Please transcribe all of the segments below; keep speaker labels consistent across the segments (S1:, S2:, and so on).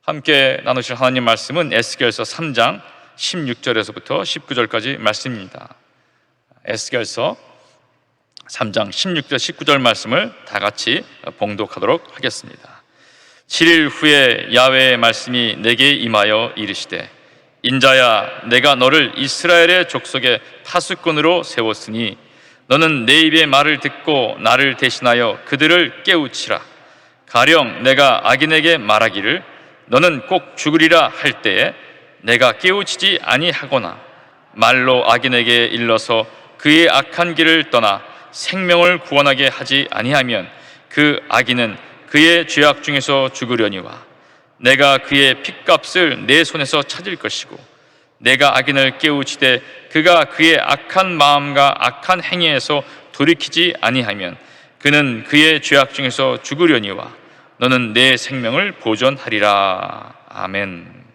S1: 함께 나누실 하나님 말씀은 에스겔서 3장 16절에서부터 19절까지 말씀입니다. 에스겔서 3장 16절 19절 말씀을 다 같이 봉독하도록 하겠습니다. 7일 후에 야훼의 말씀이 내게 임하여 이르시되, 인자야, 내가 너를 이스라엘의 족속의 파수꾼으로 세웠으니 너는 내 입의 말을 듣고 나를 대신하여 그들을 깨우치라. 가령 내가 악인에게 말하기를 너는 꼭 죽으리라 할 때에 내가 깨우치지 아니하거나 말로 악인에게 일러서 그의 악한 길을 떠나 생명을 구원하게 하지 아니하면 그 악인은 그의 죄악 중에서 죽으려니와 내가 그의 핏값을 내 손에서 찾을 것이고, 내가 악인을 깨우치되 그가 그의 악한 마음과 악한 행위에서 돌이키지 아니하면 그는 그의 죄악 중에서 죽으려니와 너는 내 생명을 보존하리라. 아멘.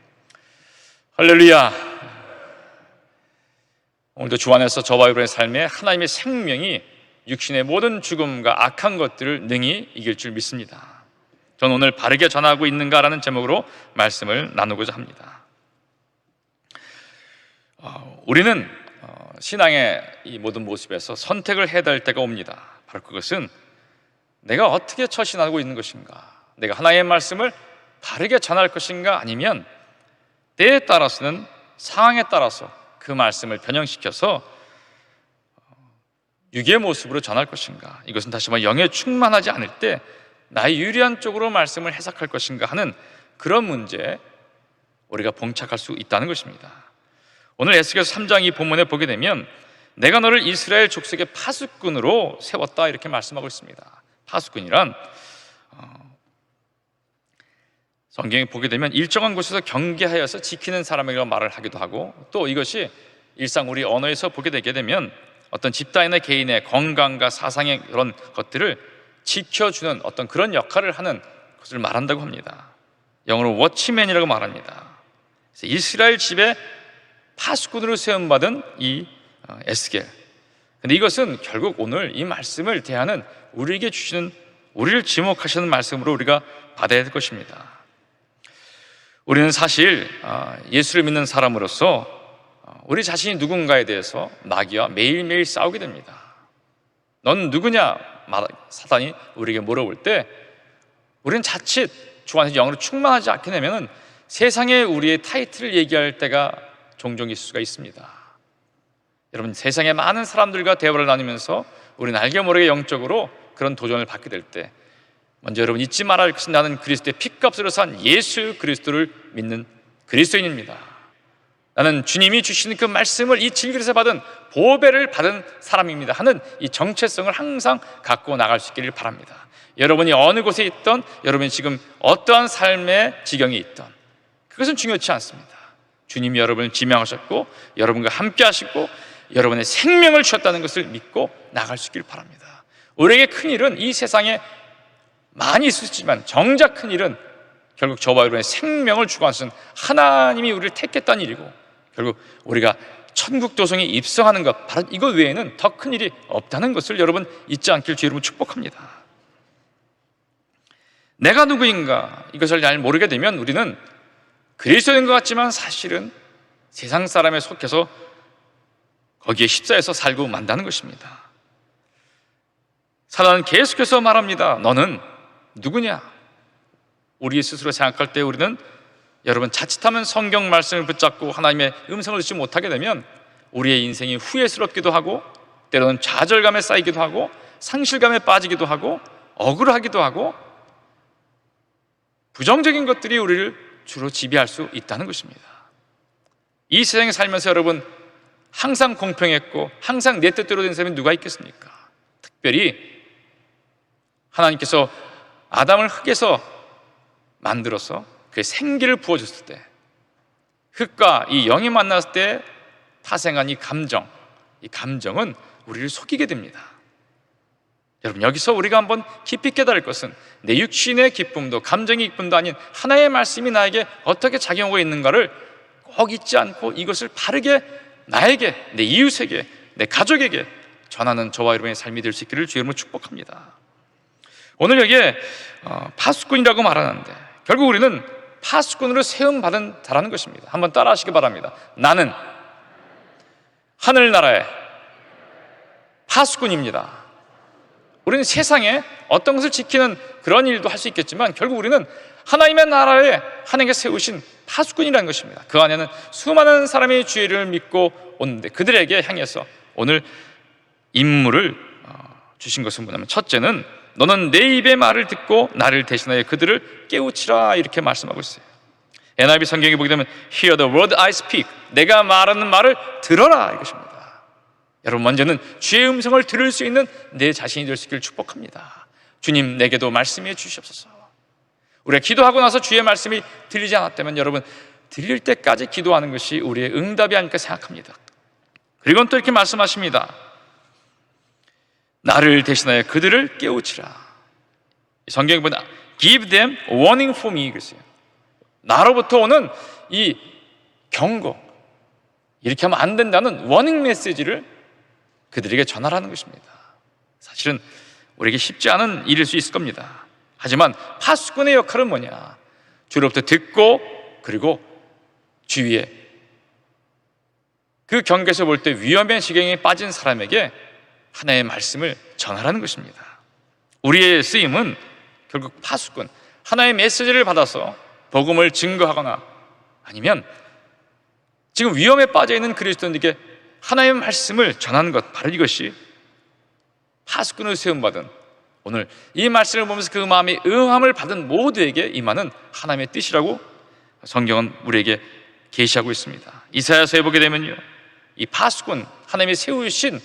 S1: 할렐루야. 오늘도 주 안에서 저와 여러분의 삶에 하나님의 생명이 육신의 모든 죽음과 악한 것들을 능히 이길 줄 믿습니다. 저는 오늘 바르게 전하고 있는가라는 제목으로 말씀을 나누고자 합니다. 우리는 신앙의 이 모든 모습에서 선택을 해야 될 때가 옵니다. 바로 그것은 내가 어떻게 처신하고 있는 것인가, 내가 하나님의 말씀을 바르게 전할 것인가, 아니면 때에 따라서는 상황에 따라서 그 말씀을 변형시켜서 육의 모습으로 전할 것인가, 이것은 다시 말해 영에 충만하지 않을 때 나의 유리한 쪽으로 말씀을 해석할 것인가 하는 그런 문제에 우리가 봉착할 수 있다는 것입니다. 오늘 에스겔서 3장 이 본문에 보게 되면 내가 너를 이스라엘 족속의 파수꾼으로 세웠다 이렇게 말씀하고 있습니다. 파수꾼이란 성경에 보게 되면 일정한 곳에서 경계하여서 지키는 사람이라고 말을 하기도 하고, 또 이것이 일상 우리 언어에서 보게 되게 되면 어떤 집단이나 개인의 건강과 사상의 그런 것들을 지켜주는 어떤 그런 역할을 하는 것을 말한다고 합니다. 영어로 워치맨이라고 말합니다. 그래서 이스라엘 집에 파수꾼으로 세움받은 이 에스겔. 근데 이것은 결국 오늘 이 말씀을 대하는 우리에게 주시는, 우리를 지목하시는 말씀으로 우리가 받아야 될 것입니다. 우리는 사실 예수를 믿는 사람으로서 우리 자신이 누군가에 대해서 마귀와 매일매일 싸우게 됩니다. 넌 누구냐? 사단이 우리에게 물어볼 때 우리는 자칫 주 안에서 영으로 충만하지 않게 되면 세상에 우리의 타이틀을 얘기할 때가 종종 있을 수가 있습니다. 여러분, 세상에 많은 사람들과 대화를 나누면서 우리는 알게 모르게 영적으로 그런 도전을 받게 될 때 먼저 여러분 잊지 말아야 할 것은 나는 그리스도의 핏값으로 산 예수 그리스도를 믿는 그리스도인입니다. 나는 주님이 주시는 그 말씀을 이 질그릇에 받은 보배를 받은 사람입니다 하는 이 정체성을 항상 갖고 나갈 수 있기를 바랍니다. 여러분이 어느 곳에 있던, 여러분이 지금 어떠한 삶의 지경에 있던, 그것은 중요치 않습니다. 주님이 여러분을 지명하셨고 여러분과 함께 하시고 여러분의 생명을 주셨다는 것을 믿고 나갈 수 있기를 바랍니다. 우리에게 큰 일은 이 세상에 많이 있었지만 정작 큰 일은 결국 저와 여러분의 생명을 주관하신 하나님이 우리를 택했다는 일이고, 결국 우리가 천국 도성에 입성하는 것, 바로 이것 외에는 더 큰 일이 없다는 것을 여러분 잊지 않길 주 이름으로 축복합니다. 내가 누구인가 이것을 잘 모르게 되면 우리는 그리스도인 것 같지만 사실은 세상 사람에 속해서 거기에 십자에서 살고 만다는 것입니다. 사단은 계속해서 말합니다. 너는 누구냐? 우리 스스로 생각할 때 우리는 여러분 자칫하면 성경 말씀을 붙잡고 하나님의 음성을 듣지 못하게 되면 우리의 인생이 후회스럽기도 하고, 때로는 좌절감에 쌓이기도 하고, 상실감에 빠지기도 하고, 억울하기도 하고, 부정적인 것들이 우리를 주로 지배할 수 있다는 것입니다. 이 세상에 살면서 여러분 항상 공평했고 항상 내 뜻대로 된 사람이 누가 있겠습니까? 특별히 하나님께서 아담을 흙에서 만들어서 그의 생기를 부어줬을 때, 흙과 이 영이 만났을 때 타생한 이 감정은 우리를 속이게 됩니다. 여러분, 여기서 우리가 한번 깊이 깨달을 것은 내 육신의 기쁨도 감정의 기쁨도 아닌 하나의 말씀이 나에게 어떻게 작용하고 있는가를 꼭 잊지 않고 이것을 바르게 나에게, 내 이웃에게, 내 가족에게 전하는 저와 여러분의 삶이 될 수 있기를 주 이름으로 축복합니다. 오늘 여기에 파수꾼이라고 말하는데 결국 우리는 파수꾼으로 세움받은 자라는 것입니다. 한번 따라하시기 바랍니다. 나는 하늘나라의 파수꾼입니다. 우리는 세상에 어떤 것을 지키는 그런 일도 할 수 있겠지만 결국 우리는 하나님의 나라에 하나님께 세우신 파수꾼이라는 것입니다. 그 안에는 수많은 사람이 주의를 믿고 오는데 그들에게 향해서 오늘 임무를 주신 것은 뭐냐면, 첫째는 너는 내 입의 말을 듣고 나를 대신하여 그들을 깨우치라, 이렇게 말씀하고 있어요. NIV 성경에 보게 되면 Hear the word I speak, 내가 말하는 말을 들어라, 이것입니다. 여러분, 먼저는 주의 음성을 들을 수 있는 내 자신이 될 수 있기를 축복합니다. 주님, 내게도 말씀해 주시옵소서. 우리가 기도하고 나서 주의 말씀이 들리지 않았다면 여러분, 들릴 때까지 기도하는 것이 우리의 응답이 아닐까 생각합니다. 그리고 또 이렇게 말씀하십니다. 나를 대신하여 그들을 깨우치라. 성경에 보면 Give them warning for me, 그랬어요. 나로부터 오는 이 경고, 이렇게 하면 안 된다는 워닝 메시지를 그들에게 전하라는 것입니다. 사실은 우리에게 쉽지 않은 일일 수 있을 겁니다. 하지만 파수꾼의 역할은 뭐냐? 주로부터 듣고 그리고 주위에 그 경계에서 볼 때 위험의 지경에 빠진 사람에게 하나의 말씀을 전하라는 것입니다. 우리의 쓰임은 결국 파수꾼, 하나의 메시지를 받아서 복음을 증거하거나 아니면 지금 위험에 빠져 있는 그리스도인에게 하나님의 말씀을 전하는 것, 바로 이것이 파수꾼을 세움받은, 오늘 이 말씀을 보면서 그 마음에 응함을 받은 모두에게 임하는 하나님의 뜻이라고 성경은 우리에게 계시하고 있습니다. 이사야서에 보게 되면요, 이 파수꾼, 하나님이 세우신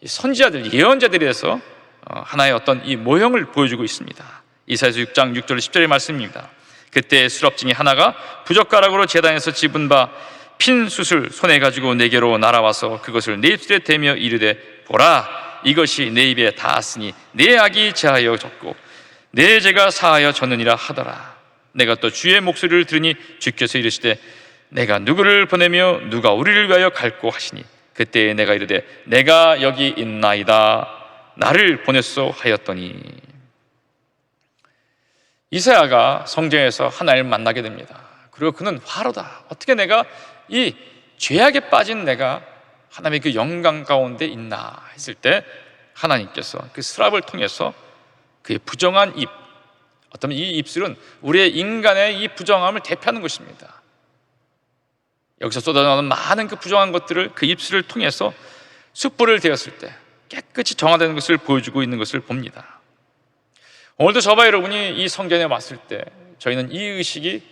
S1: 선지자들, 예언자들에 대해서 하나의 어떤 이 모형을 보여주고 있습니다. 이사야서 6장 6절 10절의 말씀입니다. 그때 수럽증이 하나가 부젓가락으로 제단에서 집은 바 핀 숯을 손에 가지고 내게로 날아와서 그것을 내 입술에 대며 이르되, 보라, 이것이 내 입에 닿았으니 내 악이 제하여 졌고 내 죄가 사하여 졌느니라 하더라. 내가 또 주의 목소리를 들으니 주께서 이르시되, 내가 누구를 보내며 누가 우리를 위하여 갈고 하시니 그때 내가 이르되, 내가 여기 있나이다, 나를 보냈소 하였더니. 이사야가 성경에서 하나님을 만나게 됩니다. 그리고 그는 화로다. 어떻게 내가 이 죄악에 빠진 내가 하나님의 그 영광 가운데 있나 했을 때 하나님께서 그 스랍을 통해서 그의 부정한 입, 어쩌면 이 입술은 우리의 인간의 이 부정함을 대표하는 것입니다. 여기서 쏟아나오는 많은 그 부정한 것들을 그 입술을 통해서 숯불을 대었을 때 깨끗이 정화되는 것을 보여주고 있는 것을 봅니다. 오늘도 저와 여러분이 이 성전에 왔을 때 저희는 이 의식이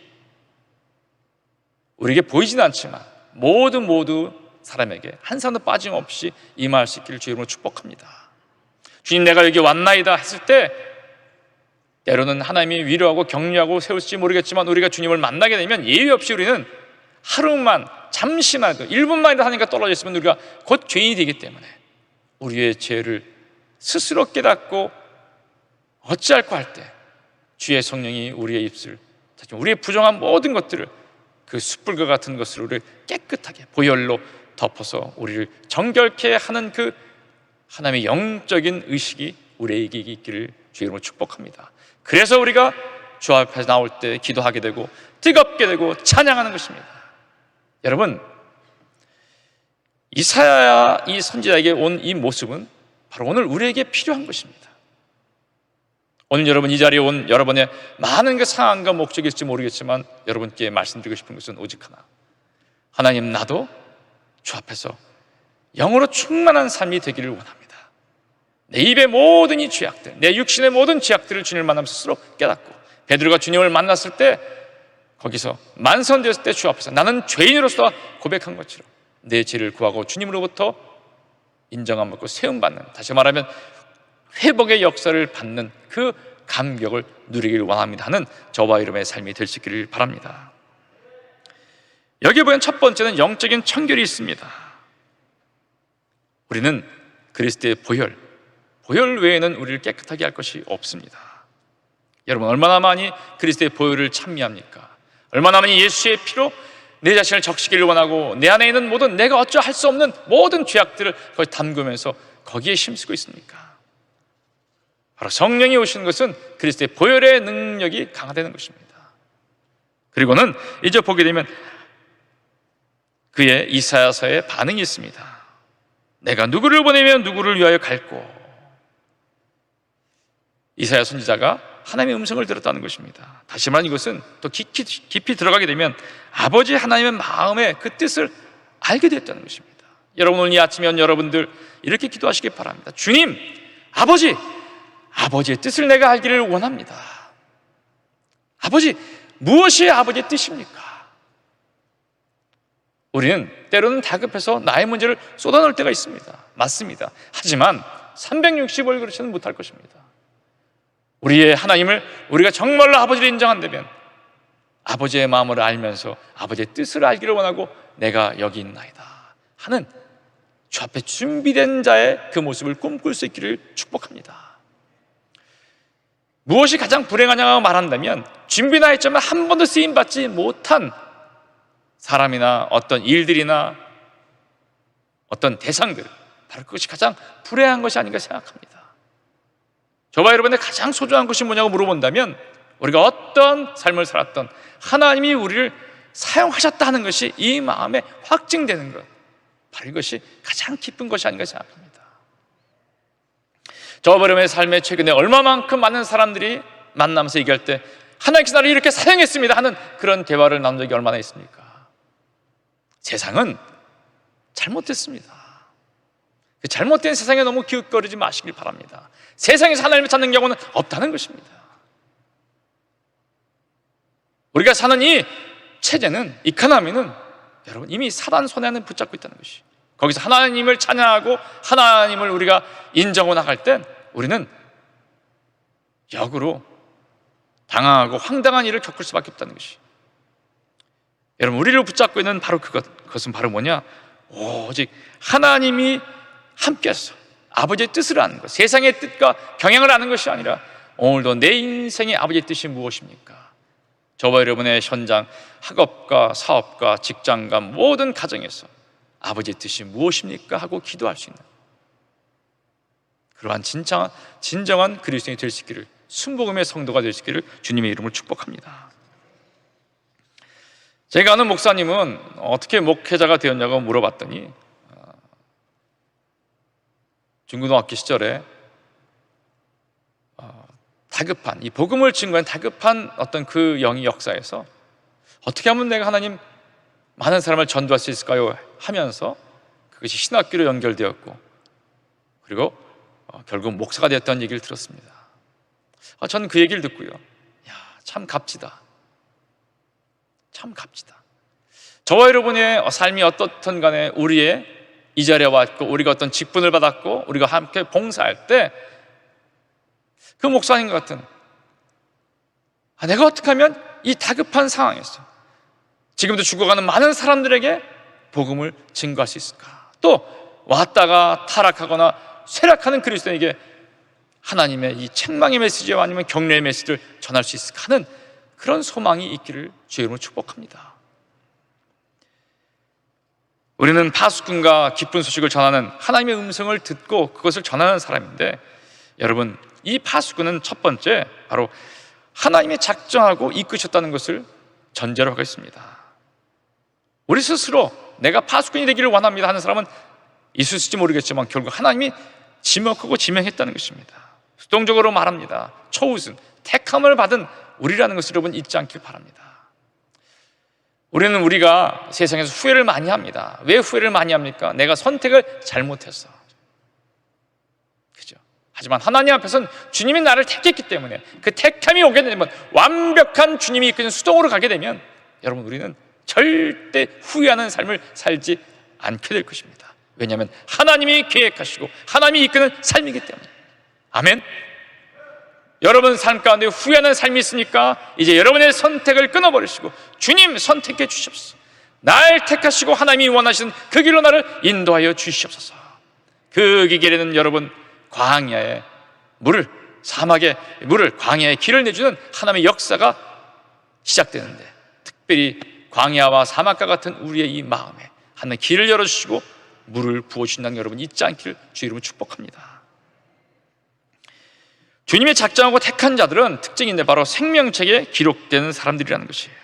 S1: 우리에게 보이지는 않지만 모두 사람에게 한 사람도 빠짐없이 임할 수 있기를 주의 이름으로 축복합니다. 주님, 내가 여기 왔나이다 했을 때 때로는 하나님이 위로하고 격려하고 세울지 모르겠지만 우리가 주님을 만나게 되면 예의 없이 우리는 하루만, 잠시만도 1분만이라도 하나님과 떨어져 있으면 우리가 곧 죄인이 되기 때문에 우리의 죄를 스스로 깨닫고 어찌할까 할 때 주의 성령이 우리의 입술, 우리의 부정한 모든 것들을 그 숯불과 같은 것으로 우리를 깨끗하게 보혈로 덮어서 우리를 정결케 하는 그 하나님의 영적인 의식이 우리에게 있기를 주의 이름으로 축복합니다. 그래서 우리가 주 앞에 나올 때 기도하게 되고 뜨겁게 되고 찬양하는 것입니다. 여러분, 이사야 이 선지자에게 온 이 모습은 바로 오늘 우리에게 필요한 것입니다. 오늘 여러분 이 자리에 온 여러분의 많은 그 상황과 목적이 있을지 모르겠지만 여러분께 말씀드리고 싶은 것은 오직 하나, 하나님, 나도 주 앞에서 영으로 충만한 삶이 되기를 원합니다. 내 입의 모든 이 죄악들, 내 육신의 모든 죄악들을 주님을 만나면서 스스로 깨닫고, 베드로가 주님을 만났을 때 거기서 만선되었을 때 주 앞에서 나는 죄인으로서 고백한 것처럼 내 죄를 구하고 주님으로부터 인정함 받고 세움받는, 다시 말하면 회복의 역사를 받는 그 감격을 누리길 원합니다 하는 저와 여러분의 삶이 될 수 있기를 바랍니다. 여기에 보면 첫 번째는 영적인 청결이 있습니다. 우리는 그리스도의 보혈 외에는 우리를 깨끗하게 할 것이 없습니다. 여러분, 얼마나 많이 그리스도의 보혈을 찬미합니까? 얼마나 많이 예수의 피로 내 자신을 적시기를 원하고 내 안에 있는 모든 내가 어찌 할 수 없는 모든 죄악들을 거기 담그면서 거기에 힘쓰고 있습니까? 바로 성령이 오시는 것은 그리스도의 보혈의 능력이 강화되는 것입니다. 그리고는 이제 보게 되면 그의 이사야서의 반응이 있습니다. 내가 누구를 보내면 누구를 위하여 갈고. 이사야 선지자가 하나님의 음성을 들었다는 것입니다. 다시 말하면 이것은 또 깊이 들어가게 되면 아버지 하나님의 마음의 그 뜻을 알게 됐다는 것입니다. 여러분, 오늘 이 아침에 여러분들 이렇게 기도하시기 바랍니다. 주님, 아버지의 뜻을 내가 알기를 원합니다. 아버지, 무엇이 아버지의 뜻입니까? 우리는 때로는 다급해서 나의 문제를 쏟아놓을 때가 있습니다. 맞습니다. 하지만 360을 그렇지는 못할 것입니다. 우리의 하나님을 우리가 정말로 아버지를 인정한다면 아버지의 마음을 알면서 아버지의 뜻을 알기를 원하고 내가 여기 있나이다 하는 주 앞에 준비된 자의 그 모습을 꿈꿀 수 있기를 축복합니다. 무엇이 가장 불행하냐고 말한다면 준비나 했지만 한 번도 쓰임받지 못한 사람이나 어떤 일들이나 어떤 대상들, 바로 그것이 가장 불행한 것이 아닌가 생각합니다. 저와 여러분의 가장 소중한 것이 뭐냐고 물어본다면 우리가 어떤 삶을 살았던 하나님이 우리를 사용하셨다 하는 것이 이 마음에 확증되는 것, 바로 이것이 가장 기쁜 것이 아닌가 생각합니다. 저와 여러분의 삶에 최근에 얼마만큼 많은 사람들이 만나면서 얘기할 때 하나님께서 나를 이렇게 사용했습니다 하는 그런 대화를 나눈 적이 얼마나 있습니까? 세상은 잘못됐습니다. 그 잘못된 세상에 너무 기웃거리지 마시길 바랍니다. 세상에서 하나님을 찾는 경우는 없다는 것입니다. 우리가 사는 이 체제는, 이코노미는 여러분 이미 사단 손에 안에 붙잡고 있다는 것이, 거기서 하나님을 찬양하고 하나님을 우리가 인정하고 나갈 땐 우리는 역으로 당황하고 황당한 일을 겪을 수밖에 없다는 것이, 여러분 우리를 붙잡고 있는 바로 그것은 바로 뭐냐? 오직 하나님이 함께해서 아버지의 뜻을 아는 것, 세상의 뜻과 경향을 아는 것이 아니라 오늘도 내 인생의 아버지의 뜻이 무엇입니까? 저와 여러분의 현장, 학업과 사업과 직장과 모든 가정에서 아버지의 뜻이 무엇입니까? 하고 기도할 수 있는 그러한 진정한 그리스도인이 될 수 있기를, 순복음의 성도가 될 수 있기를 주님의 이름으로 축복합니다. 제가 아는 목사님은 어떻게 목회자가 되었냐고 물어봤더니 중고등학교 시절에 다급한, 이 복음을 증거한 다급한 어떤 그 영의 역사에서 어떻게 하면 내가 하나님 많은 사람을 전도할 수 있을까요? 하면서 그것이 신학교로 연결되었고, 그리고 결국 목사가 되었다는 얘기를 들었습니다. 저는 그 얘기를 듣고요, 참 값지다, 참 값지다. 저와 여러분의 삶이 어떻든 간에 우리의 이 자리에 왔고 우리가 어떤 직분을 받았고 우리가 함께 봉사할 때 그 목사님 같은 내가 어떻게 하면 이 다급한 상황에서 지금도 죽어가는 많은 사람들에게 복음을 증거할 수 있을까? 또 왔다가 타락하거나 쇠락하는 그리스도인에게 하나님의 이 책망의 메시지와 아니면 격려의 메시지를 전할 수 있을까 하는 그런 소망이 있기를 주의 이름으로 축복합니다. 우리는 파수꾼과 기쁜 소식을 전하는 하나님의 음성을 듣고 그것을 전하는 사람인데, 여러분 이 파수꾼은 첫 번째 바로 하나님이 작정하고 이끄셨다는 것을 전제로 하겠습니다. 우리 스스로 내가 파수꾼이 되기를 원합니다 하는 사람은 있을지 모르겠지만 결국 하나님이 지목하고 지명했다는 것입니다. 수동적으로 말합니다. 초우슨, 택함을 받은 우리라는 것을 여러분 잊지 않길 바랍니다. 우리가 세상에서 후회를 많이 합니다. 왜 후회를 많이 합니까? 내가 선택을 잘못했어. 그죠? 하지만 하나님 앞에서는 주님이 나를 택했기 때문에 그 택함이 오게 되면, 완벽한 주님이 이끄는 수동으로 가게 되면 여러분 우리는 절대 후회하는 삶을 살지 않게 될 것입니다. 왜냐하면 하나님이 계획하시고 하나님이 이끄는 삶이기 때문에. 아멘. 여러분 삶 가운데 후회하는 삶이 있으니까 이제 여러분의 선택을 끊어버리시고 주님 선택해 주시옵소서. 날 택하시고 하나님이 원하시는 그 길로 나를 인도하여 주시옵소서. 그 길에는 여러분 광야의 물을, 사막의 물을, 광야의 길을 내주는 하나님의 역사가 시작되는데, 특별히 광야와 사막과 같은 우리의 이 마음에 하나님 길을 열어주시고 물을 부어주신다는 여러분 잊지 않기를 주의 이름으로 축복합니다. 주님이 작정하고 택한 자들은 특징인데 바로 생명책에 기록되는 사람들이라는 것이에요.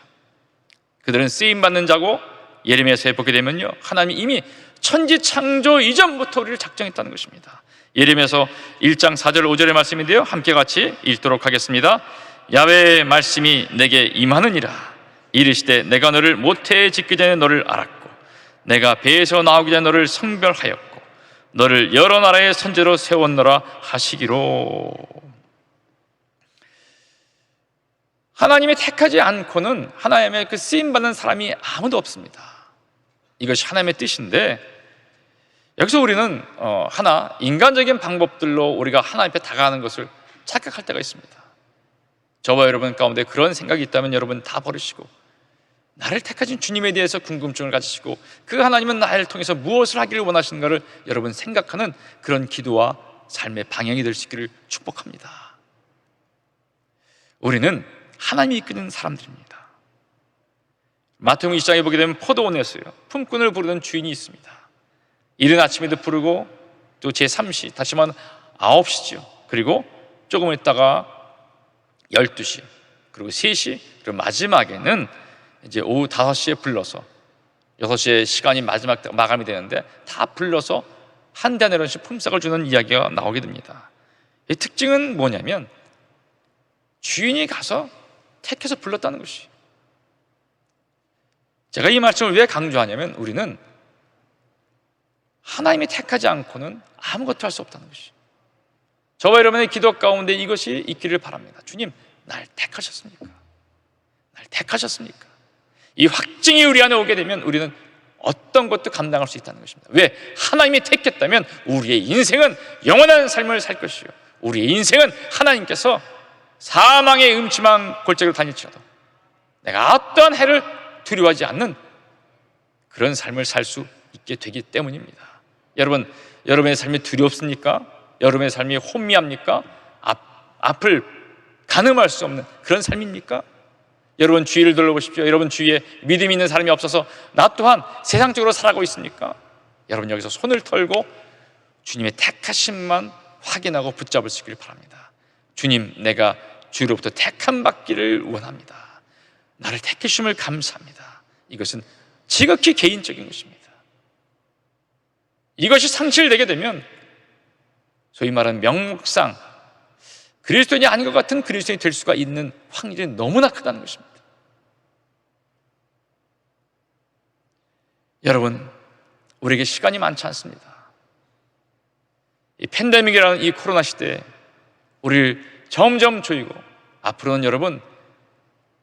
S1: 그들은 쓰임받는 자고, 예레미야서에 보게 되면요, 하나님이 이미 천지 창조 이전부터 우리를 작정했다는 것입니다. 예레미야서 1장 4절 5절의 말씀인데요, 함께 같이 읽도록 하겠습니다. 야훼의 말씀이 내게 임하느니라. 이르시되 내가 너를 모태에 짓기 전에 너를 알았고, 내가 배에서 나오기 전에 너를 성별하였고, 너를 여러 나라의 선지자로 세웠노라 하시기로. 하나님이 택하지 않고는 하나님의 그 쓰임받는 사람이 아무도 없습니다. 이것이 하나님의 뜻인데, 여기서 우리는 하나 인간적인 방법들로 우리가 하나님 앞에 다가가는 것을 착각할 때가 있습니다. 저와 여러분 가운데 그런 생각이 있다면 여러분 다 버리시고, 나를 택하신 주님에 대해서 궁금증을 가지시고, 그 하나님은 나를 통해서 무엇을 하기를 원하시는가를 여러분 생각하는 그런 기도와 삶의 방향이 될 수 있기를 축복합니다. 우리는 하나님이 이끄는 사람들입니다. 마태복음 20장에 보게 되면 포도원에서요, 품꾼을 부르는 주인이 있습니다. 이른 아침에도 부르고, 또 제3시, 다시 말하면 9시죠. 그리고 조금 있다가 12시, 그리고 3시, 그리고 마지막에는 이제 오후 5시에 불러서, 6시에 시간이 마지막 마감이 되는데 다 불러서 한 대내론씩 품삯을 주는 이야기가 나오게 됩니다. 이 특징은 뭐냐면, 주인이 가서 택해서 불렀다는 것이. 제가 이 말씀을 왜 강조하냐면, 우리는 하나님이 택하지 않고는 아무것도 할 수 없다는 것이. 저와 여러분의 기도 가운데 이것이 있기를 바랍니다. 주님, 날 택하셨습니까? 날 택하셨습니까? 이 확증이 우리 안에 오게 되면 우리는 어떤 것도 감당할 수 있다는 것입니다. 왜? 하나님이 택했다면 우리의 인생은 영원한 삶을 살 것이요, 우리의 인생은 하나님께서 사망의 음침한 골짜기로 다닐지라도 내가 어떠한 해를 두려워하지 않는 그런 삶을 살 수 있게 되기 때문입니다. 여러분, 여러분의 삶이 두렵습니까? 여러분의 삶이 혼미합니까? 앞을 가늠할 수 없는 그런 삶입니까? 여러분 주위를 둘러보십시오. 여러분 주위에 믿음 있는 사람이 없어서 나 또한 세상적으로 살아가고 있습니까? 여러분 여기서 손을 털고 주님의 택하심만 확인하고 붙잡을 수 있기를 바랍니다. 주님, 내가 주로부터 택함 받기를 원합니다. 나를 택하심을 감사합니다. 이것은 지극히 개인적인 것입니다. 이것이 상실되게 되면 소위 말하는 명목상 그리스도인이 아닌 것 같은 그리스도인이 될 수가 있는 확률이 너무나 크다는 것입니다. 여러분, 우리에게 시간이 많지 않습니다. 이 팬데믹이라는 이 코로나 시대에 우리를 점점 조이고, 앞으로는 여러분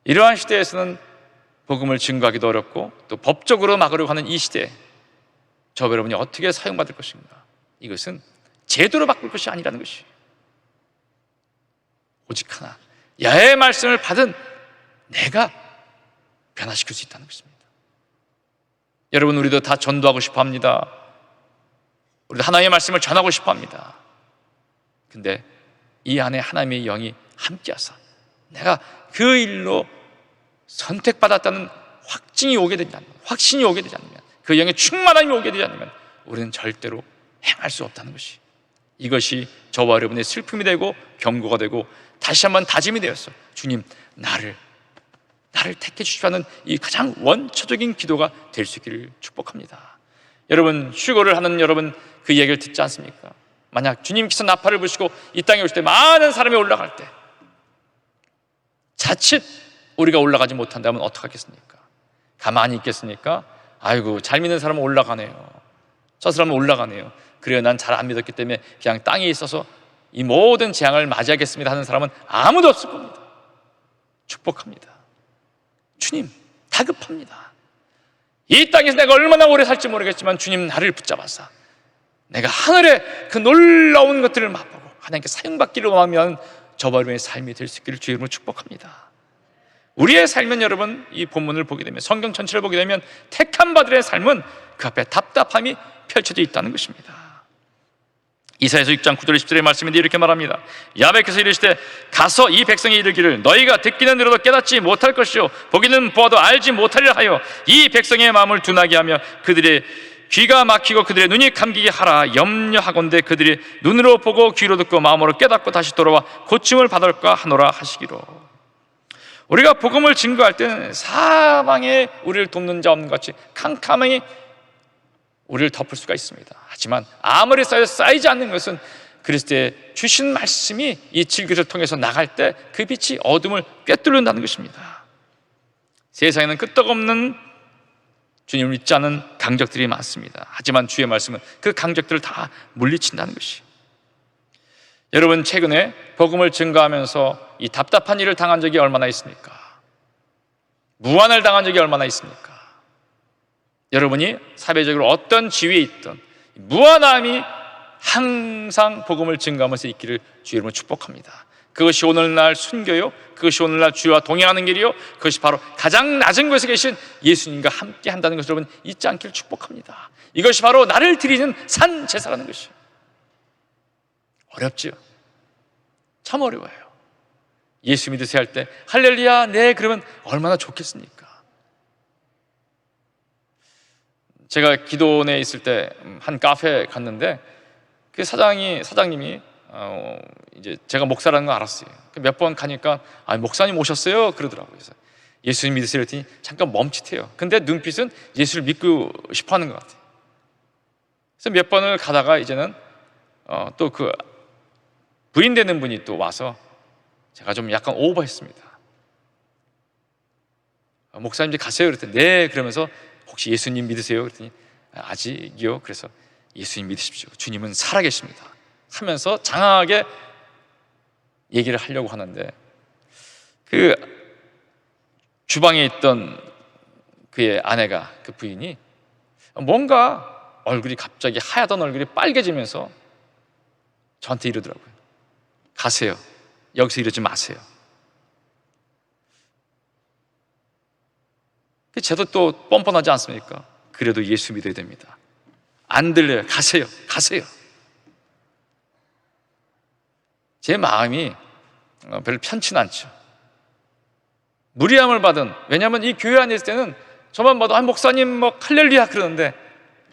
S1: 이러한 시대에서는 복음을 증거하기도 어렵고 또 법적으로 막으려고 하는 이 시대에 저 여러분이 어떻게 사용받을 것인가? 이것은 제도로 바꿀 것이 아니라는 것이에요. 오직 하나, 야훼의 말씀을 받은 내가 변화시킬 수 있다는 것입니다. 여러분, 우리도 다 전도하고 싶어 합니다. 우리도 하나님의 말씀을 전하고 싶어 합니다. 근데 이 안에 하나님의 영이 함께하사 내가 그 일로 선택받았다는 확증이 오게 되지 않으면, 확신이 오게 되지 않으면, 그 영의 충만함이 오게 되지 않으면 우리는 절대로 행할 수 없다는 것이, 이것이 저와 여러분의 슬픔이 되고 경고가 되고 다시 한번 다짐이 되었어. 주님, 나를 택해 주십시오 하는 이 가장 원초적인 기도가 될 수 있기를 축복합니다. 여러분, 휴거를 하는 여러분 그 얘기를 듣지 않습니까? 만약 주님께서 나팔을 부시고 이 땅에 오실 때 많은 사람이 올라갈 때 자칫 우리가 올라가지 못한다면 어떡하겠습니까? 가만히 있겠습니까? 아이고, 잘 믿는 사람은 올라가네요. 저 사람은 올라가네요. 그래요, 난 잘 안 믿었기 때문에 그냥 땅에 있어서 이 모든 재앙을 맞이하겠습니다 하는 사람은 아무도 없을 겁니다. 축복합니다. 주님, 다급합니다. 이 땅에서 내가 얼마나 오래 살지 모르겠지만 주님, 나를 붙잡아서 내가 하늘의 그 놀라운 것들을 맛보고 하나님께 사용받기를 원하면 저와 여러분의 삶이 될 수 있기를 주의 이름으로 축복합니다. 우리의 삶은 여러분, 이 본문을 보게 되면, 성경 전체를 보게 되면 택한 바들의 삶은 그 앞에 답답함이 펼쳐져 있다는 것입니다. 이사야서 6장 9절 10절의 말씀인데 이렇게 말합니다. 야훼께서 이르시되 가서 이 백성이 이르기를 너희가 듣기는 들어도 깨닫지 못할 것이요 보기는 보아도 알지 못하리라 하여 이 백성의 마음을 둔하게 하며 그들의 귀가 막히고 그들의 눈이 감기게 하라. 염려하건대 그들이 눈으로 보고 귀로 듣고 마음으로 깨닫고 다시 돌아와 고침을 받을까 하노라 하시기로. 우리가 복음을 증거할 때는 사방에 우리를 돕는 자 없는 것 같이 캄캄하게 우리를 덮을 수가 있습니다. 하지만 아무리 쌓이지 않는 것은 그리스도의 주신 말씀이 이 질그릇을 통해서 나갈 때 그 빛이 어둠을 꿰뚫는다는 것입니다. 세상에는 끄떡없는 주님을 믿지 않은 강적들이 많습니다. 하지만 주의 말씀은 그 강적들을 다 물리친다는 것이. 여러분, 최근에 복음을 증거하면서 이 답답한 일을 당한 적이 얼마나 있습니까? 무안을 당한 적이 얼마나 있습니까? 여러분이 사회적으로 어떤 지위에 있든 무안함이 항상 복음을 증거하면서 있기를 주 이름으로 축복합니다. 그것이 오늘날 순교요, 그것이 오늘날 주와 동행하는 길이요, 그것이 바로 가장 낮은 곳에 계신 예수님과 함께 한다는 것을 여러분 잊지 않기를 축복합니다. 이것이 바로 나를 드리는 산 제사라는 것이에요. 어렵지요? 참 어려워요. 예수 믿으세요 할 때 할렐루야 네 그러면 얼마나 좋겠습니까? 제가 기도원에 있을 때 한 카페에 갔는데 그 사장님이 이제 제가 목사라는 거 알았어요. 몇 번 가니까 목사님 오셨어요 그러더라고요. 그래서 예수님 믿으세요 했더니 잠깐 멈칫해요. 근데 눈빛은 예수를 믿고 싶어하는 것 같아요. 그래서 몇 번을 가다가 이제는 또 그 부인 되는 분이 또 와서 제가 좀 약간 오버했습니다. 목사님 이제 가세요 그랬더니 네 그러면서 혹시 예수님 믿으세요 그랬더니 아직이요. 그래서 예수님 믿으십시오. 주님은 살아계십니다 하면서 장황하게 얘기를 하려고 하는데 그 주방에 있던 그의 아내가, 그 부인이 뭔가 얼굴이 갑자기 하얗던 얼굴이 빨개지면서 저한테 이러더라고요. 가세요. 여기서 이러지 마세요. 저도 또 뻔뻔하지 않습니까? 그래도 예수 믿어야 됩니다. 안 들려요. 가세요. 가세요. 제 마음이 별로 편치 않죠. 무리함을 받은, 왜냐하면 이 교회 안에 있을 때는 저만 봐도 목사님 할렐루야 그러는데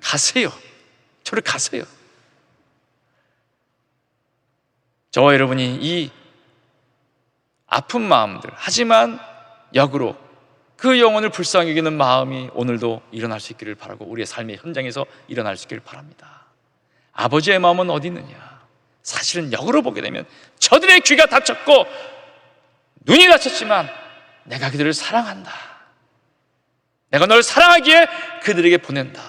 S1: 가세요. 저를 가세요. 저와 여러분이 이 아픈 마음들, 하지만 역으로 그 영혼을 불쌍히 여기는 마음이 오늘도 일어날 수 있기를 바라고 우리의 삶의 현장에서 일어날 수 있기를 바랍니다. 아버지의 마음은 어디 있느냐? 사실은 역으로 보게 되면 저들의 귀가 닫혔고 눈이 닫혔지만 내가 그들을 사랑한다. 내가 널 사랑하기에 그들에게 보낸다.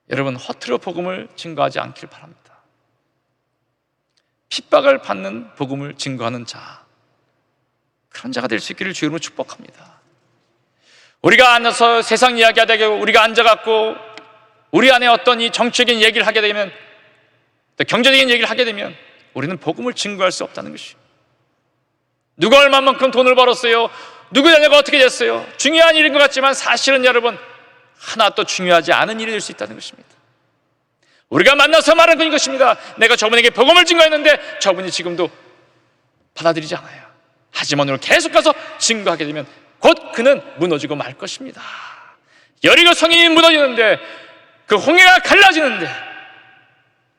S1: 여러분, 허투루 복음을 증거하지 않기를 바랍니다. 핍박을 받는 복음을 증거하는 자, 그런 자가 될 수 있기를 주의 이름으로 축복합니다. 우리가 앉아서 세상 이야기하다 우리가 앉아갖고 우리 안에 어떤 이 정치적인 얘기를 하게 되면, 또 경제적인 얘기를 하게 되면 우리는 복음을 증거할 수 없다는 것이죠. 누가 얼마만큼 돈을 벌었어요? 누구 자녀가 어떻게 됐어요? 중요한 일인 것 같지만 사실은 여러분 하나도 중요하지 않은 일이 될 수 있다는 것입니다. 우리가 만나서 말한 건 이것입니다. 내가 저분에게 복음을 증거했는데 저분이 지금도 받아들이지 않아요. 하지만 오늘 계속 가서 증거하게 되면 곧 그는 무너지고 말 것입니다. 여리고 성이 무너지는데, 그 홍해가 갈라지는데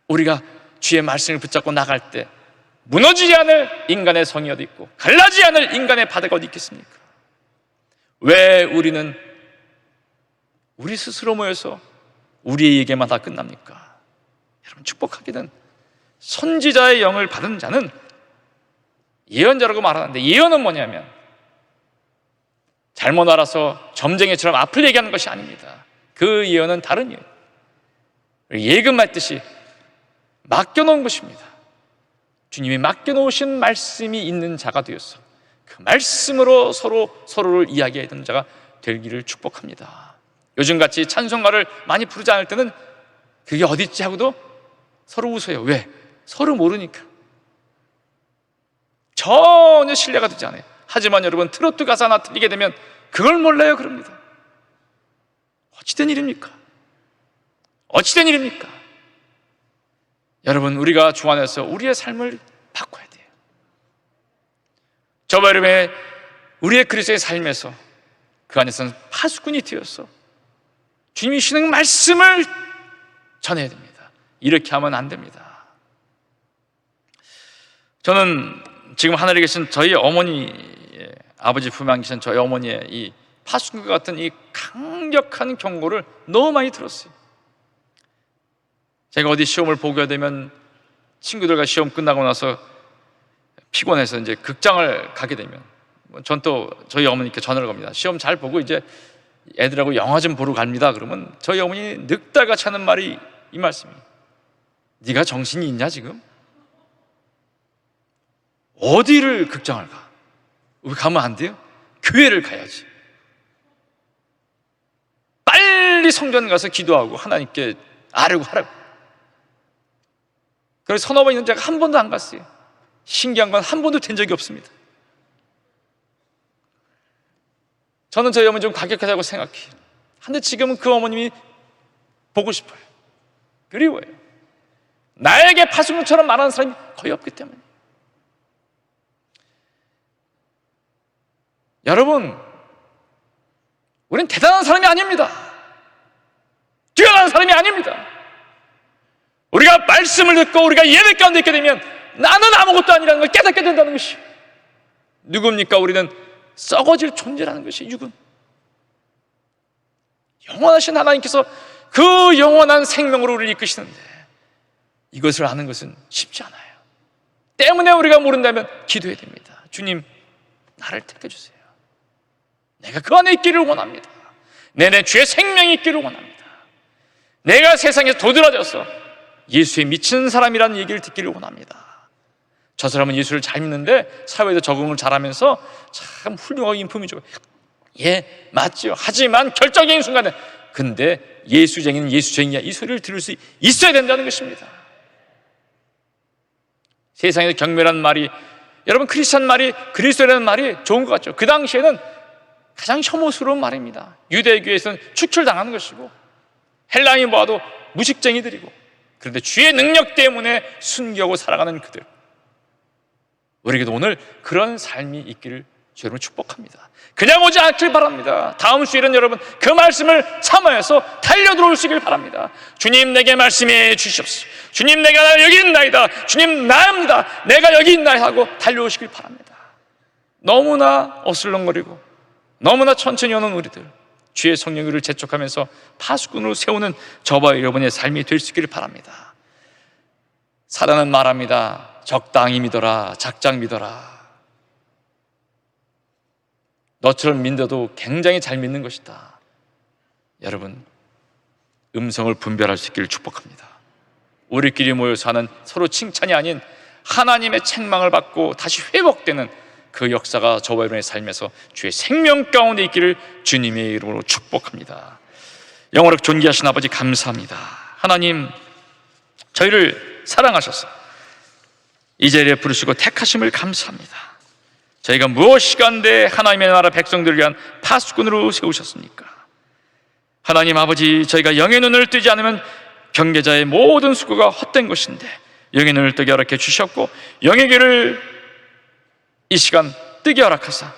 S1: 우리가 주의 말씀을 붙잡고 나갈 때 무너지지 않을 인간의 성이 어디 있고 갈라지지 않을 인간의 바다가 어디 있겠습니까? 왜 우리는 우리 스스로 모여서 우리의 얘기만 다 끝납니까? 여러분, 축복하기는 선지자의 영을 받은 자는 예언자라고 말하는데, 예언은 뭐냐면 잘못 알아서 점쟁이처럼 앞을 얘기하는 것이 아닙니다. 그 예언은 다른 예언, 예금 맞듯이 맡겨놓은 것입니다. 주님이 맡겨놓으신 말씀이 있는 자가 되어서 그 말씀으로 서로를 이야기하는 자가 되기를 축복합니다. 요즘같이 찬송가를 많이 부르지 않을 때는 그게 어디 있지 하고도 서로 웃어요. 왜? 서로 모르니까. 전혀 신뢰가 되지 않아요. 하지만 여러분, 트로트 가사 하나 틀리게 되면 그걸 몰라요 그럽니다. 어찌된 일입니까? 어찌된 일입니까? 여러분, 우리가 주 안에서 우리의 삶을 바꿔야 돼요. 저와 여러분의 우리의 그리스도의 삶에서 그 안에서는 파수꾼이 되어서 주님이 주시는 말씀을 전해야 됩니다. 이렇게 하면 안 됩니다. 저는 지금 하늘에 계신 저희 어머니, 아버지 품에 계신 저희 어머니의 이 파수꾼과 같은 이 강력한 경고를 너무 많이 들었어요. 제가 어디 시험을 보게 되면 친구들과 시험 끝나고 나서 피곤해서 이제 극장을 가게 되면 전 또 저희 어머니께 전화를 겁니다. 시험 잘 보고 이제 애들하고 영화 좀 보러 갑니다. 그러면 저희 어머니 늑달같이 하는 말이 이 말씀이에요. 네가 정신이 있냐 지금? 어디를 극장을 가? 왜 가면 안 돼요? 교회를 가야지. 빨리 성전 가서 기도하고 하나님께 아뢰고 하라고. 그래서 서너 번 있는 제가 한 번도 안 갔어요. 신기한 건 한 번도 된 적이 없습니다. 저는 저희 어머니 좀 과격하다고 생각해요. 근데 지금은 그 어머님이 보고 싶어요. 그리워요. 나에게 파수꾼처럼 말하는 사람이 거의 없기 때문에. 여러분, 우린 대단한 사람이 아닙니다. 뛰어난 사람이 아닙니다. 우리가 말씀을 듣고 우리가 예배 가운데 있게 되면 나는 아무것도 아니라는 걸 깨닫게 된다는 것이, 누굽니까? 우리는 썩어질 존재라는 것이 육은. 영원하신 하나님께서 그 영원한 생명으로 우리를 이끄시는데 이것을 아는 것은 쉽지 않아요. 때문에 우리가 모른다면 기도해야 됩니다. 주님, 나를 택해주세요. 내가 그 안에 있기를 원합니다. 내 주의 생명이 있기를 원합니다. 내가 세상에서 도드라져서 예수에 미친 사람이라는 얘기를 듣기를 원합니다. 저 사람은 예수를 잘 믿는데 사회에도 적응을 잘하면서 참 훌륭하고 인품이 좋아요. 예, 맞죠. 하지만 결정적인 순간에 근데 예수쟁이는 예수쟁이야, 이 소리를 들을 수 있어야 된다는 것입니다. 세상에서 경멸한 말이, 여러분 크리스찬 말이, 그리스도라는 말이 좋은 것 같죠. 그 당시에는 가장 혐오스러운 말입니다. 유대교에서는 축출당하는 것이고 헬라인이 모아도 무식쟁이들이고, 그런데 주의 능력 때문에 순교하고 살아가는 그들, 우리에게도 오늘 그런 삶이 있기를 주 여러분 축복합니다. 그냥 오지 않길 바랍니다. 다음 주일은 여러분 그 말씀을 참아서 달려들어오시길 바랍니다. 주님, 내게 말씀해 주시옵소서. 주님, 내가 여기 있나이다. 주님, 나입니다. 내가 여기 있나이다 하고 달려오시길 바랍니다. 너무나 어슬렁거리고 너무나 천천히 오는 우리들, 주의 성령이 우리를 재촉하면서 파수꾼으로 세우는 저와 여러분의 삶이 될 수 있기를 바랍니다. 사단은 말합니다. 적당히 믿어라, 작작 믿어라. 너처럼 믿어도 굉장히 잘 믿는 것이다. 여러분, 음성을 분별할 수 있기를 축복합니다. 우리끼리 모여서 하는 서로 칭찬이 아닌 하나님의 책망을 받고 다시 회복되는 그 역사가 저와 여러분의 삶에서 주의 생명 가운데 있기를 주님의 이름으로 축복합니다. 영원하고 존귀하신 아버지, 감사합니다. 하나님, 저희를 사랑하셔서 이 자리에 부르시고 택하심을 감사합니다. 저희가 무엇이간데 하나님의 나라 백성들을 위한 파수꾼으로 세우셨습니까? 하나님 아버지, 저희가 영의 눈을 뜨지 않으면 경계자의 모든 수고가 헛된 것인데 영의 눈을 뜨게 허락해 주셨고, 영의 귀를 이 시간 뜨게 허락하사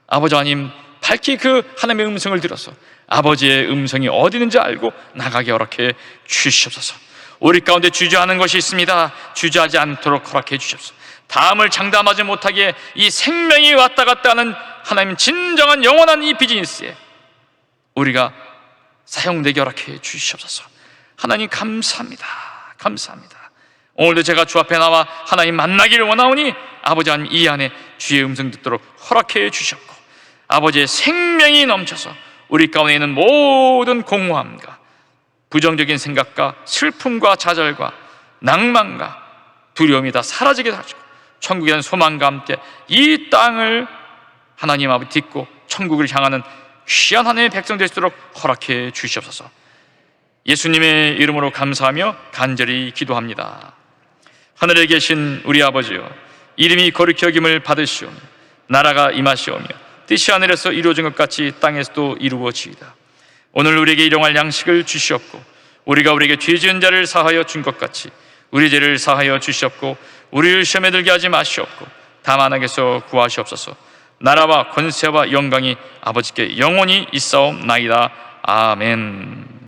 S1: 아버지 하나님 밝히 그 하나님의 음성을 들어서 아버지의 음성이 어디 있는지 알고 나가게 허락해 주시옵소서. 우리 가운데 주저하는 것이 있습니다. 주저하지 않도록 허락해 주시옵소서. 다음을 장담하지 못하게 이 생명이 왔다 갔다 하는 하나님 진정한 영원한 이 비즈니스에 우리가 사용되게 허락해 주시옵소서. 하나님 감사합니다. 감사합니다. 오늘도 제가 주 앞에 나와 하나님 만나기를 원하오니 아버지 하나님 이 안에 주의 음성 듣도록 허락해 주셨고, 아버지의 생명이 넘쳐서 우리 가운데 있는 모든 공허함과 부정적인 생각과 슬픔과 좌절과 낭만과 두려움이 다 사라지게 하시고 천국에 대한 소망과 함께 이 땅을 하나님 아버지 딛고 천국을 향하는 귀한 하나님의 백성 될 수 있도록 허락해 주시옵소서. 예수님의 이름으로 감사하며 간절히 기도합니다. 하늘에 계신 우리 아버지여, 이름이 거룩히 여김을 받으시오며 나라가 임하시오며 뜻이 하늘에서 이루어진 것 같이 땅에서도 이루어지이다. 오늘 우리에게 일용할 양식을 주시옵고, 우리가 우리에게 죄 지은 자를 사하여 준 것 같이 우리 죄를 사하여 주시옵고, 우리를 시험에 들게 하지 마시옵고 다만 악에서 구하시옵소서. 나라와 권세와 영광이 아버지께 영원히 있사옵나이다. 아멘.